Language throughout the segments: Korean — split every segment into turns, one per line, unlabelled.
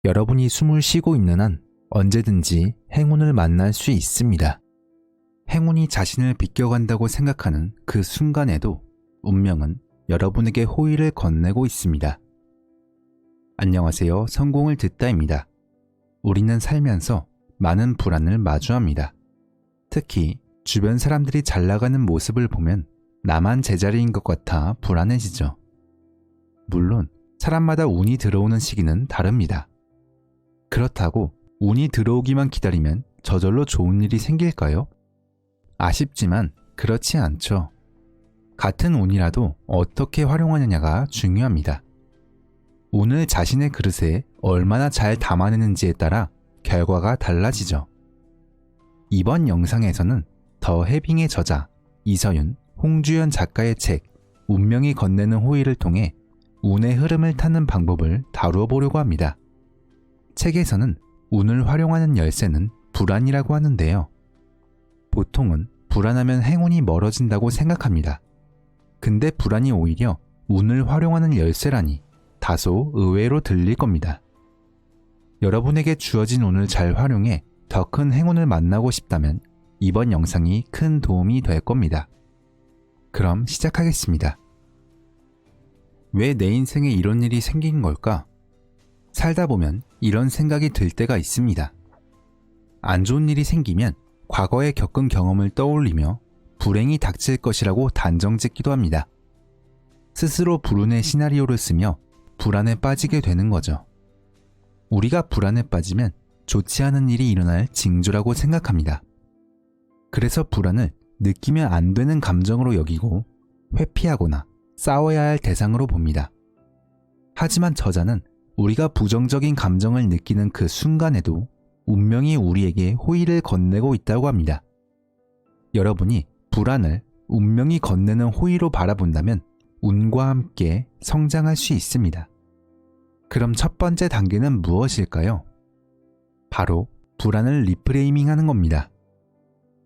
여러분이 숨을 쉬고 있는 한 언제든지 행운을 만날 수 있습니다. 행운이 자신을 비껴간다고 생각하는 그 순간에도 운명은 여러분에게 호의를 건네고 있습니다. 안녕하세요. 성공을 듣다입니다. 우리는 살면서 많은 불안을 마주합니다. 특히 주변 사람들이 잘 나가는 모습을 보면 나만 제자리인 것 같아 불안해지죠. 물론 사람마다 운이 들어오는 시기는 다릅니다. 그렇다고 운이 들어오기만 기다리면 저절로 좋은 일이 생길까요? 아쉽지만 그렇지 않죠. 같은 운이라도 어떻게 활용하느냐가 중요합니다. 운을 자신의 그릇에 얼마나 잘 담아내는지에 따라 결과가 달라지죠. 이번 영상에서는 더 해빙의 저자 이서윤, 홍주연 작가의 책 운명이 건네는 호의를 통해 운의 흐름을 타는 방법을 다루어 보려고 합니다. 책에서는 운을 활용하는 열쇠는 불안이라고 하는데요. 보통은 불안하면 행운이 멀어진다고 생각합니다. 근데 불안이 오히려 운을 활용하는 열쇠라니 다소 의외로 들릴 겁니다. 여러분에게 주어진 운을 잘 활용해 더 큰 행운을 만나고 싶다면 이번 영상이 큰 도움이 될 겁니다. 그럼 시작하겠습니다. 왜 내 인생에 이런 일이 생긴 걸까? 살다 보면 이런 생각이 들 때가 있습니다. 안 좋은 일이 생기면 과거에 겪은 경험을 떠올리며 불행이 닥칠 것이라고 단정짓기도 합니다. 스스로 불운의 시나리오를 쓰며 불안에 빠지게 되는 거죠. 우리가 불안에 빠지면 좋지 않은 일이 일어날 징조라고 생각합니다. 그래서 불안을 느끼면 안 되는 감정으로 여기고 회피하거나 싸워야 할 대상으로 봅니다. 하지만 저자는 우리가 부정적인 감정을 느끼는 그 순간에도 운명이 우리에게 호의를 건네고 있다고 합니다. 여러분이 불안을 운명이 건네는 호의로 바라본다면 운과 함께 성장할 수 있습니다. 그럼 첫 번째 단계는 무엇일까요? 바로 불안을 리프레이밍하는 겁니다.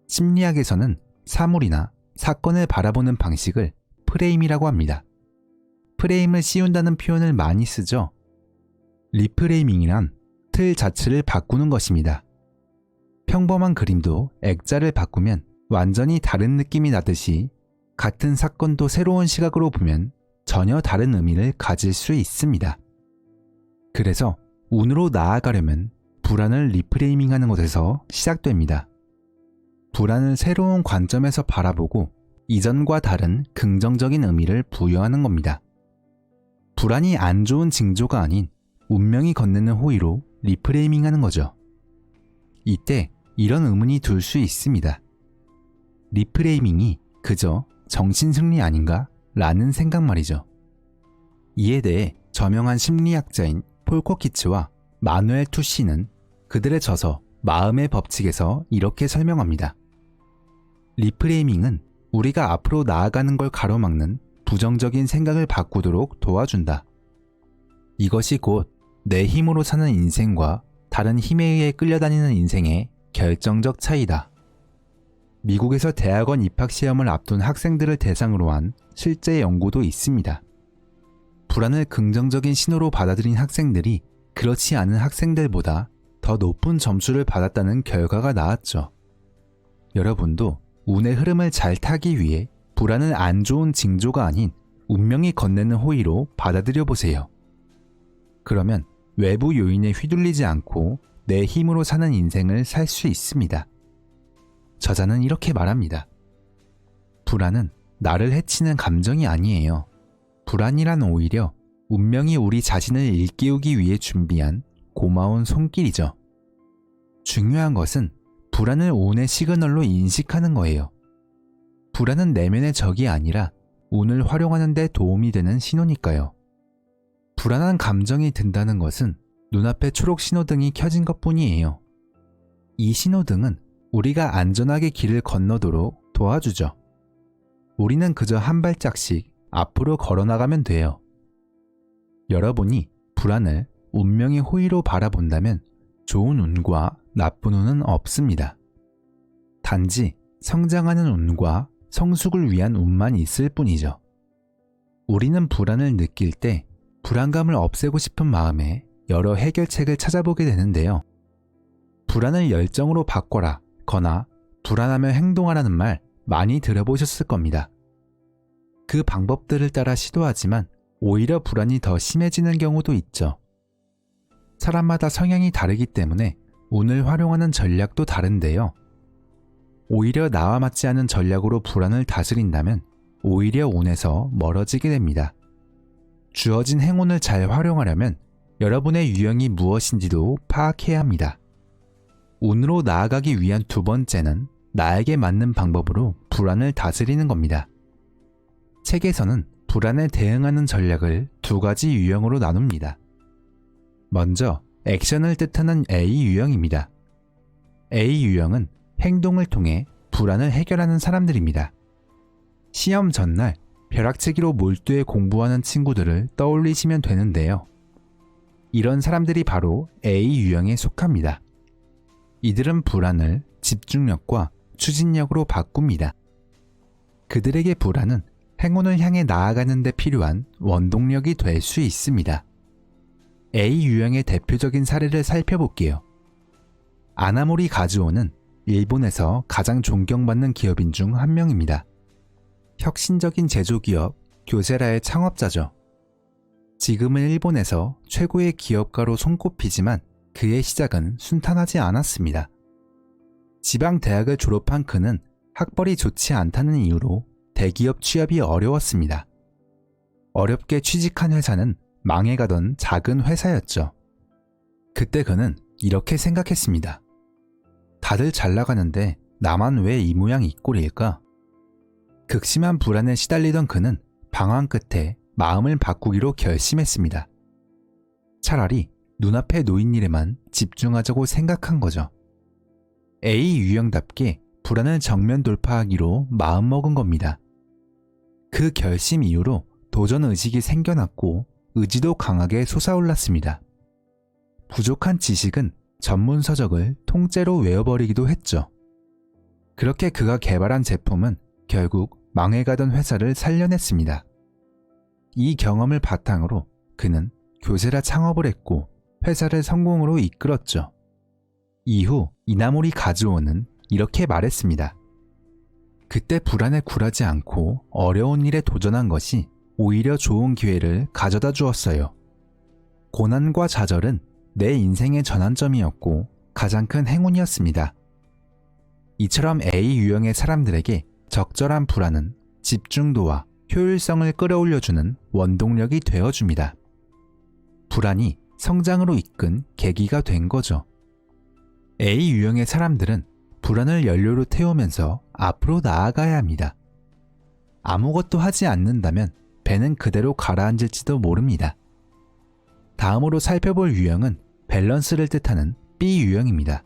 심리학에서는 사물이나 사건을 바라보는 방식을 프레임이라고 합니다. 프레임을 씌운다는 표현을 많이 쓰죠. 리프레이밍이란 틀 자체를 바꾸는 것입니다. 평범한 그림도 액자를 바꾸면 완전히 다른 느낌이 나듯이 같은 사건도 새로운 시각으로 보면 전혀 다른 의미를 가질 수 있습니다. 그래서 운으로 나아가려면 불안을 리프레이밍하는 것에서 시작됩니다. 불안을 새로운 관점에서 바라보고 이전과 다른 긍정적인 의미를 부여하는 겁니다. 불안이 안 좋은 징조가 아닌 운명이 건네는 호의로 리프레이밍하는 거죠. 이때 이런 의문이 들 수 있습니다. 리프레이밍이 그저 정신승리 아닌가? 라는 생각 말이죠. 이에 대해 저명한 심리학자인 폴 코키츠와 마누엘 투시는 그들의 저서 마음의 법칙에서 이렇게 설명합니다. 리프레이밍은 우리가 앞으로 나아가는 걸 가로막는 부정적인 생각을 바꾸도록 도와준다. 이것이 곧 내 힘으로 사는 인생과 다른 힘에 의해 끌려다니는 인생의 결정적 차이다. 미국에서 대학원 입학시험을 앞둔 학생들을 대상으로 한 실제 연구도 있습니다. 불안을 긍정적인 신호로 받아들인 학생들이 그렇지 않은 학생들보다 더 높은 점수를 받았다는 결과가 나왔죠. 여러분도 운의 흐름을 잘 타기 위해 불안을 안 좋은 징조가 아닌 운명이 건네는 호의로 받아들여 보세요. 그러면 외부 요인에 휘둘리지 않고 내 힘으로 사는 인생을 살 수 있습니다. 저자는 이렇게 말합니다. 불안은 나를 해치는 감정이 아니에요. 불안이란 오히려 운명이 우리 자신을 일깨우기 위해 준비한 고마운 손길이죠. 중요한 것은 불안을 운의 시그널로 인식하는 거예요. 불안은 내면의 적이 아니라 운을 활용하는 데 도움이 되는 신호니까요. 불안한 감정이 든다는 것은 눈앞에 초록 신호등이 켜진 것뿐이에요. 이 신호등은 우리가 안전하게 길을 건너도록 도와주죠. 우리는 그저 한 발짝씩 앞으로 걸어나가면 돼요. 여러분이 불안을 운명의 호의로 바라본다면 좋은 운과 나쁜 운은 없습니다. 단지 성장하는 운과 성숙을 위한 운만 있을 뿐이죠. 우리는 불안을 느낄 때 불안감을 없애고 싶은 마음에 여러 해결책을 찾아보게 되는데요. 불안을 열정으로 바꿔라 거나 불안하면 행동하라는 말 많이 들어보셨을 겁니다. 그 방법들을 따라 시도하지만 오히려 불안이 더 심해지는 경우도 있죠. 사람마다 성향이 다르기 때문에 운을 활용하는 전략도 다른데요. 오히려 나와 맞지 않은 전략으로 불안을 다스린다면 오히려 운에서 멀어지게 됩니다. 주어진 행운을 잘 활용하려면 여러분의 유형이 무엇인지도 파악해야 합니다. 운으로 나아가기 위한 두 번째는 나에게 맞는 방법으로 불안을 다스리는 겁니다. 책에서는 불안에 대응하는 전략을 두 가지 유형으로 나눕니다. 먼저 액션을 뜻하는 A 유형입니다. A 유형은 행동을 통해 불안을 해결하는 사람들입니다. 시험 전날 벼락치기로 몰두해 공부하는 친구들을 떠올리시면 되는데요. 이런 사람들이 바로 A 유형에 속합니다. 이들은 불안을 집중력과 추진력으로 바꿉니다. 그들에게 불안은 행운을 향해 나아가는 데 필요한 원동력이 될 수 있습니다. A 유형의 대표적인 사례를 살펴볼게요. 아나모리 가즈오는 일본에서 가장 존경받는 기업인 중 한 명입니다. 혁신적인 제조기업 교세라의 창업자죠. 지금은 일본에서 최고의 기업가로 손꼽히지만 그의 시작은 순탄하지 않았습니다. 지방 대학을 졸업한 그는 학벌이 좋지 않다는 이유로 대기업 취업이 어려웠습니다. 어렵게 취직한 회사는 망해가던 작은 회사였죠. 그때 그는 이렇게 생각했습니다. 다들 잘 나가는데 나만 왜 이 모양 이 꼴일까? 극심한 불안에 시달리던 그는 방황 끝에 마음을 바꾸기로 결심했습니다. 차라리 눈앞에 놓인 일에만 집중하자고 생각한 거죠. A 유형답게 불안을 정면 돌파하기로 마음먹은 겁니다. 그 결심 이후로 도전 의식이 생겨났고 의지도 강하게 솟아올랐습니다. 부족한 지식은 전문 서적을 통째로 외워버리기도 했죠. 그렇게 그가 개발한 제품은 결국 망해가던 회사를 살려냈습니다. 이 경험을 바탕으로 그는 교세라 창업을 했고 회사를 성공으로 이끌었죠. 이후 이나모리 가즈오는 이렇게 말했습니다. 그때 불안에 굴하지 않고 어려운 일에 도전한 것이 오히려 좋은 기회를 가져다 주었어요. 고난과 좌절은 내 인생의 전환점이었고 가장 큰 행운이었습니다. 이처럼 A 유형의 사람들에게 적절한 불안은 집중도와 효율성을 끌어올려주는 원동력이 되어줍니다. 불안이 성장으로 이끈 계기가 된 거죠. A 유형의 사람들은 불안을 연료로 태우면서 앞으로 나아가야 합니다. 아무것도 하지 않는다면 배는 그대로 가라앉을지도 모릅니다. 다음으로 살펴볼 유형은 밸런스를 뜻하는 B 유형입니다.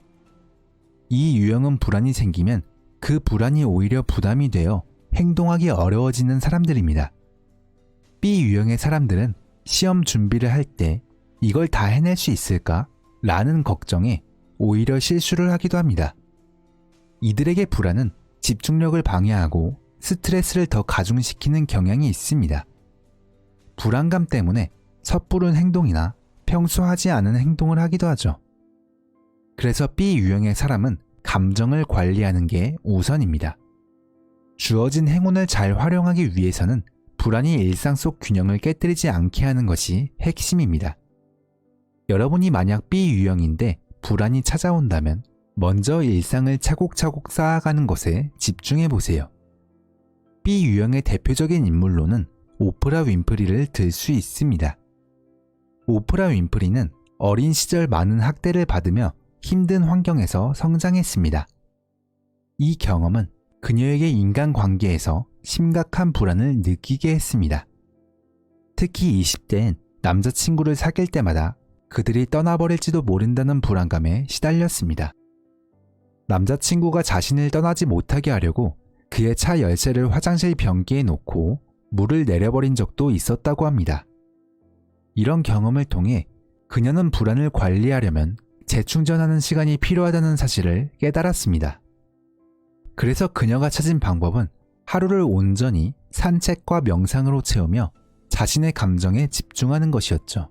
이 유형은 불안이 생기면 그 불안이 오히려 부담이 되어 행동하기 어려워지는 사람들입니다. B 유형의 사람들은 시험 준비를 할 때 이걸 다 해낼 수 있을까? 라는 걱정에 오히려 실수를 하기도 합니다. 이들에게 불안은 집중력을 방해하고 스트레스를 더 가중시키는 경향이 있습니다. 불안감 때문에 섣부른 행동이나 평소 하지 않은 행동을 하기도 하죠. 그래서 B 유형의 사람은 감정을 관리하는 게 우선입니다. 주어진 행운을 잘 활용하기 위해서는 불안이 일상 속 균형을 깨뜨리지 않게 하는 것이 핵심입니다. 여러분이 만약 B 유형인데 불안이 찾아온다면 먼저 일상을 차곡차곡 쌓아가는 것에 집중해 보세요. B 유형의 대표적인 인물로는 오프라 윈프리를 들 수 있습니다. 오프라 윈프리는 어린 시절 많은 학대를 받으며 힘든 환경에서 성장했습니다. 이 경험은 그녀에게 인간관계에서 심각한 불안을 느끼게 했습니다. 특히 20대엔 남자친구를 사귈 때마다 그들이 떠나버릴지도 모른다는 불안감에 시달렸습니다. 남자친구가 자신을 떠나지 못하게 하려고 그의 차 열쇠를 화장실 변기에 놓고 물을 내려버린 적도 있었다고 합니다. 이런 경험을 통해 그녀는 불안을 관리하려면 재충전하는 시간이 필요하다는 사실을 깨달았습니다. 그래서 그녀가 찾은 방법은 하루를 온전히 산책과 명상으로 채우며 자신의 감정에 집중하는 것이었죠.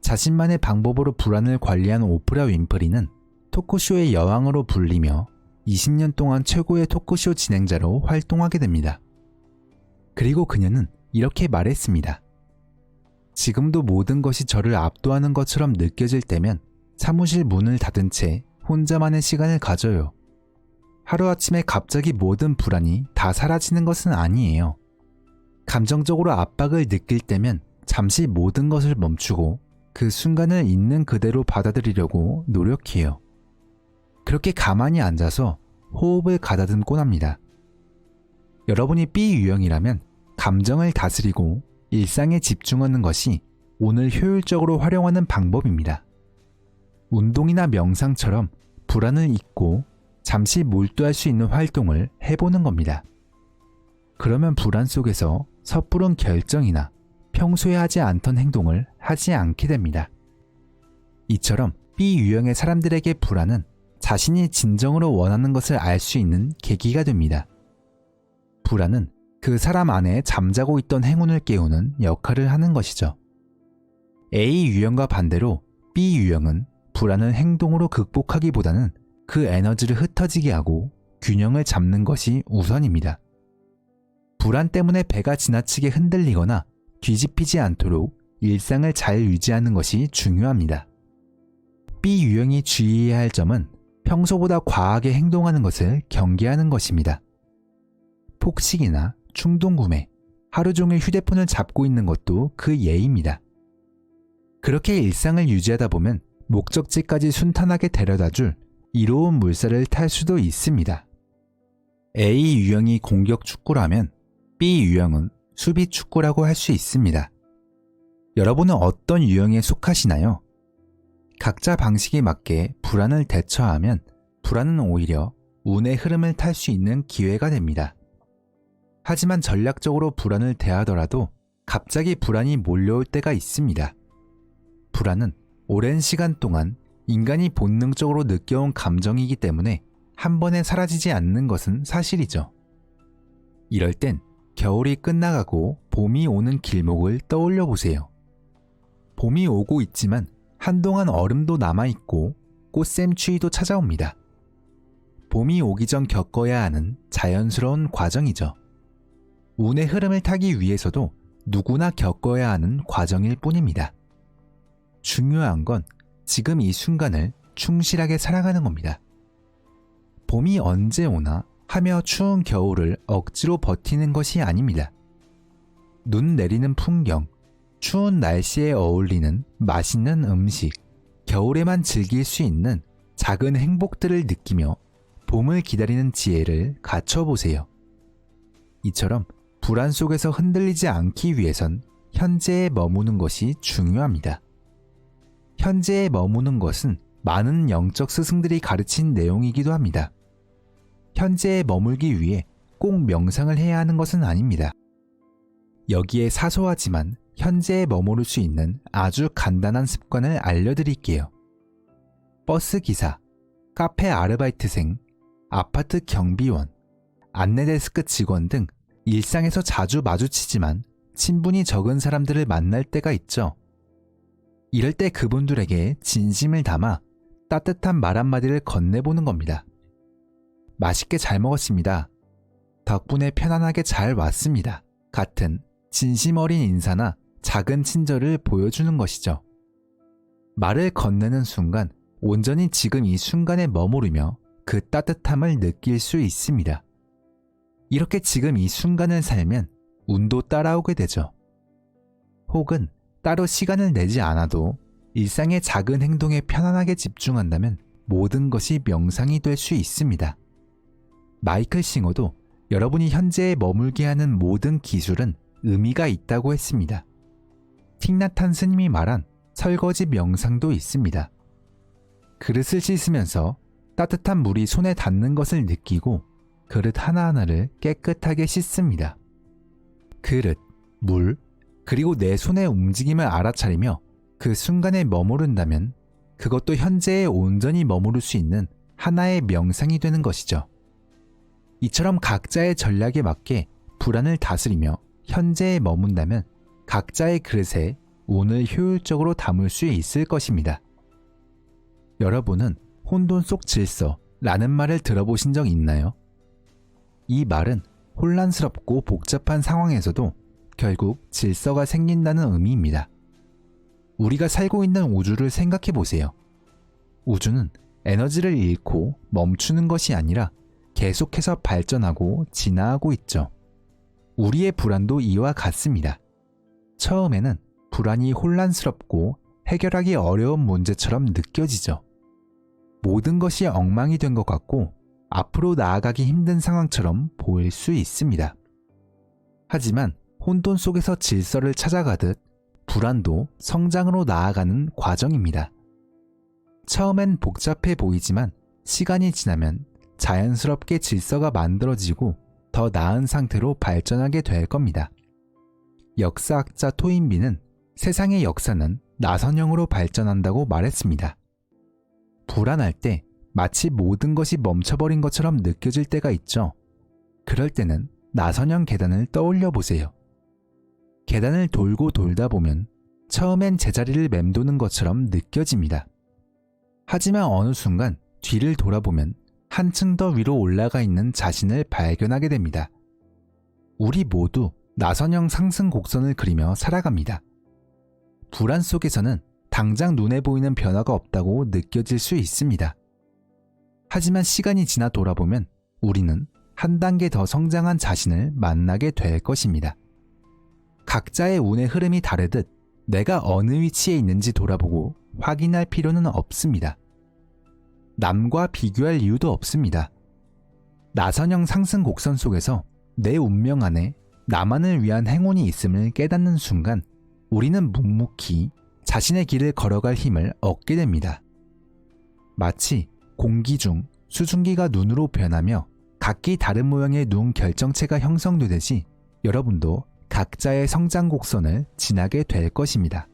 자신만의 방법으로 불안을 관리한 오프라 윈프리는 토크쇼의 여왕으로 불리며 20년 동안 최고의 토크쇼 진행자로 활동하게 됩니다. 그리고 그녀는 이렇게 말했습니다. 지금도 모든 것이 저를 압도하는 것처럼 느껴질 때면 사무실 문을 닫은 채 혼자만의 시간을 가져요. 하루아침에 갑자기 모든 불안이 다 사라지는 것은 아니에요. 감정적으로 압박을 느낄 때면 잠시 모든 것을 멈추고 그 순간을 있는 그대로 받아들이려고 노력해요. 그렇게 가만히 앉아서 호흡을 가다듬곤 합니다. 여러분이 B 유형이라면 감정을 다스리고 일상에 집중하는 것이 오늘 효율적으로 활용하는 방법입니다. 운동이나 명상처럼 불안을 잊고 잠시 몰두할 수 있는 활동을 해보는 겁니다. 그러면 불안 속에서 섣부른 결정이나 평소에 하지 않던 행동을 하지 않게 됩니다. 이처럼 B 유형의 사람들에게 불안은 자신이 진정으로 원하는 것을 알 수 있는 계기가 됩니다. 불안은 그 사람 안에 잠자고 있던 행운을 깨우는 역할을 하는 것이죠. A 유형과 반대로 B 유형은 불안을 행동으로 극복하기보다는 그 에너지를 흩어지게 하고 균형을 잡는 것이 우선입니다. 불안 때문에 배가 지나치게 흔들리거나 뒤집히지 않도록 일상을 잘 유지하는 것이 중요합니다. B 유형이 주의해야 할 점은 평소보다 과하게 행동하는 것을 경계하는 것입니다. 폭식이나 충동구매, 하루 종일 휴대폰을 잡고 있는 것도 그 예입니다. 그렇게 일상을 유지하다 보면 목적지까지 순탄하게 데려다줄 이로운 물살을 탈 수도 있습니다. A 유형이 공격 축구라면 B 유형은 수비 축구라고 할 수 있습니다. 여러분은 어떤 유형에 속하시나요? 각자 방식에 맞게 불안을 대처하면 불안은 오히려 운의 흐름을 탈 수 있는 기회가 됩니다. 하지만 전략적으로 불안을 대하더라도 갑자기 불안이 몰려올 때가 있습니다. 불안은 오랜 시간 동안 인간이 본능적으로 느껴온 감정이기 때문에 한 번에 사라지지 않는 것은 사실이죠. 이럴 땐 겨울이 끝나가고 봄이 오는 길목을 떠올려 보세요. 봄이 오고 있지만 한동안 얼음도 남아있고 꽃샘추위도 찾아옵니다. 봄이 오기 전 겪어야 하는 자연스러운 과정이죠. 운의 흐름을 타기 위해서도 누구나 겪어야 하는 과정일 뿐입니다. 중요한 건 지금 이 순간을 충실하게 살아가는 겁니다. 봄이 언제 오나 하며 추운 겨울을 억지로 버티는 것이 아닙니다. 눈 내리는 풍경, 추운 날씨에 어울리는 맛있는 음식, 겨울에만 즐길 수 있는 작은 행복들을 느끼며 봄을 기다리는 지혜를 갖춰보세요. 이처럼 불안 속에서 흔들리지 않기 위해선 현재에 머무는 것이 중요합니다. 현재에 머무는 것은 많은 영적 스승들이 가르친 내용이기도 합니다. 현재에 머물기 위해 꼭 명상을 해야 하는 것은 아닙니다. 여기에 사소하지만 현재에 머무를 수 있는 아주 간단한 습관을 알려드릴게요. 버스 기사, 카페 아르바이트생, 아파트 경비원, 안내데스크 직원 등 일상에서 자주 마주치지만 친분이 적은 사람들을 만날 때가 있죠. 이럴 때 그분들에게 진심을 담아 따뜻한 말 한마디를 건네보는 겁니다. 맛있게 잘 먹었습니다. 덕분에 편안하게 잘 왔습니다. 같은 진심 어린 인사나 작은 친절을 보여주는 것이죠. 말을 건네는 순간 온전히 지금 이 순간에 머무르며 그 따뜻함을 느낄 수 있습니다. 이렇게 지금 이 순간을 살면 운도 따라오게 되죠. 혹은 따로 시간을 내지 않아도 일상의 작은 행동에 편안하게 집중한다면 모든 것이 명상이 될 수 있습니다. 마이클 싱어도 여러분이 현재에 머물게 하는 모든 기술은 의미가 있다고 했습니다. 틱나탄 스님이 말한 설거지 명상도 있습니다. 그릇을 씻으면서 따뜻한 물이 손에 닿는 것을 느끼고 그릇 하나하나를 깨끗하게 씻습니다. 그릇, 물, 그리고 내 손의 움직임을 알아차리며 그 순간에 머무른다면 그것도 현재에 온전히 머무를 수 있는 하나의 명상이 되는 것이죠. 이처럼 각자의 전략에 맞게 불안을 다스리며 현재에 머문다면 각자의 그릇에 운을 효율적으로 담을 수 있을 것입니다. 여러분은 혼돈 속 질서라는 말을 들어보신 적 있나요? 이 말은 혼란스럽고 복잡한 상황에서도 결국 질서가 생긴다는 의미입니다. 우리가 살고 있는 우주를 생각해 보세요. 우주는 에너지를 잃고 멈추는 것이 아니라 계속해서 발전하고 진화하고 있죠. 우리의 불안도 이와 같습니다. 처음에는 불안이 혼란스럽고 해결하기 어려운 문제처럼 느껴지죠. 모든 것이 엉망이 된 것 같고 앞으로 나아가기 힘든 상황처럼 보일 수 있습니다. 하지만 혼돈 속에서 질서를 찾아가듯 불안도 성장으로 나아가는 과정입니다. 처음엔 복잡해 보이지만 시간이 지나면 자연스럽게 질서가 만들어지고 더 나은 상태로 발전하게 될 겁니다. 역사학자 토인비는 세상의 역사는 나선형으로 발전한다고 말했습니다. 불안할 때 마치 모든 것이 멈춰버린 것처럼 느껴질 때가 있죠. 그럴 때는 나선형 계단을 떠올려 보세요. 계단을 돌고 돌다 보면 처음엔 제자리를 맴도는 것처럼 느껴집니다. 하지만 어느 순간 뒤를 돌아보면 한층 더 위로 올라가 있는 자신을 발견하게 됩니다. 우리 모두 나선형 상승 곡선을 그리며 살아갑니다. 불안 속에서는 당장 눈에 보이는 변화가 없다고 느껴질 수 있습니다. 하지만 시간이 지나 돌아보면 우리는 한 단계 더 성장한 자신을 만나게 될 것입니다. 각자의 운의 흐름이 다르듯 내가 어느 위치에 있는지 돌아보고 확인할 필요는 없습니다. 남과 비교할 이유도 없습니다. 나선형 상승 곡선 속에서 내 운명 안에 나만을 위한 행운이 있음을 깨닫는 순간 우리는 묵묵히 자신의 길을 걸어갈 힘을 얻게 됩니다. 마치 공기 중 수증기가 눈으로 변하며 각기 다른 모양의 눈 결정체가 형성되듯이 여러분도 각자의 성장 곡선을 지나게 될 것입니다.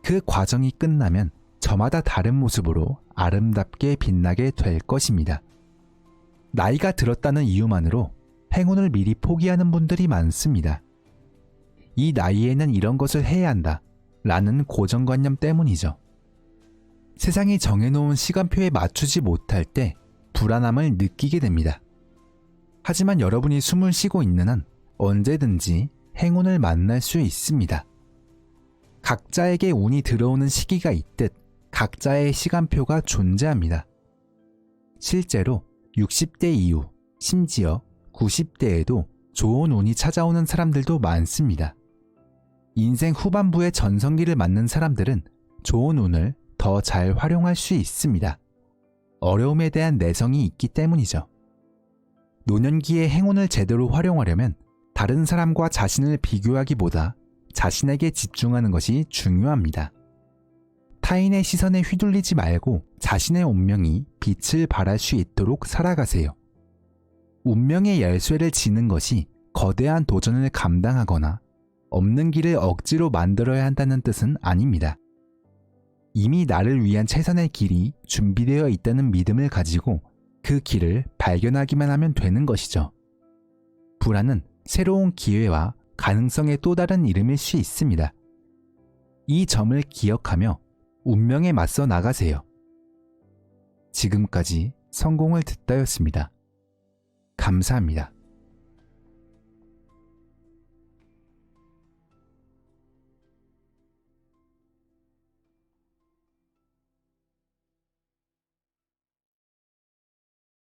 그 과정이 끝나면 저마다 다른 모습으로 아름답게 빛나게 될 것입니다. 나이가 들었다는 이유만으로 행운을 미리 포기하는 분들이 많습니다. 이 나이에는 이런 것을 해야 한다 라는 고정관념 때문이죠. 세상이 정해놓은 시간표에 맞추지 못할 때 불안함을 느끼게 됩니다. 하지만 여러분이 숨을 쉬고 있는 한 언제든지 행운을 만날 수 있습니다. 각자에게 운이 들어오는 시기가 있듯 각자의 시간표가 존재합니다. 실제로 60대 이후, 심지어 90대에도 좋은 운이 찾아오는 사람들도 많습니다. 인생 후반부의 전성기를 맞는 사람들은 좋은 운을 더 잘 활용할 수 있습니다. 어려움에 대한 내성이 있기 때문이죠. 노년기의 행운을 제대로 활용하려면 다른 사람과 자신을 비교하기보다 자신에게 집중하는 것이 중요합니다. 타인의 시선에 휘둘리지 말고 자신의 운명이 빛을 발할 수 있도록 살아가세요. 운명의 열쇠를 지는 것이 거대한 도전을 감당하거나 없는 길을 억지로 만들어야 한다는 뜻은 아닙니다. 이미 나를 위한 최선의 길이 준비되어 있다는 믿음을 가지고 그 길을 발견하기만 하면 되는 것이죠. 불안은 새로운 기회와 가능성의 또 다른 이름일 수 있습니다. 이 점을 기억하며 운명에 맞서 나가세요. 지금까지 성공을 듣다였습니다. 감사합니다.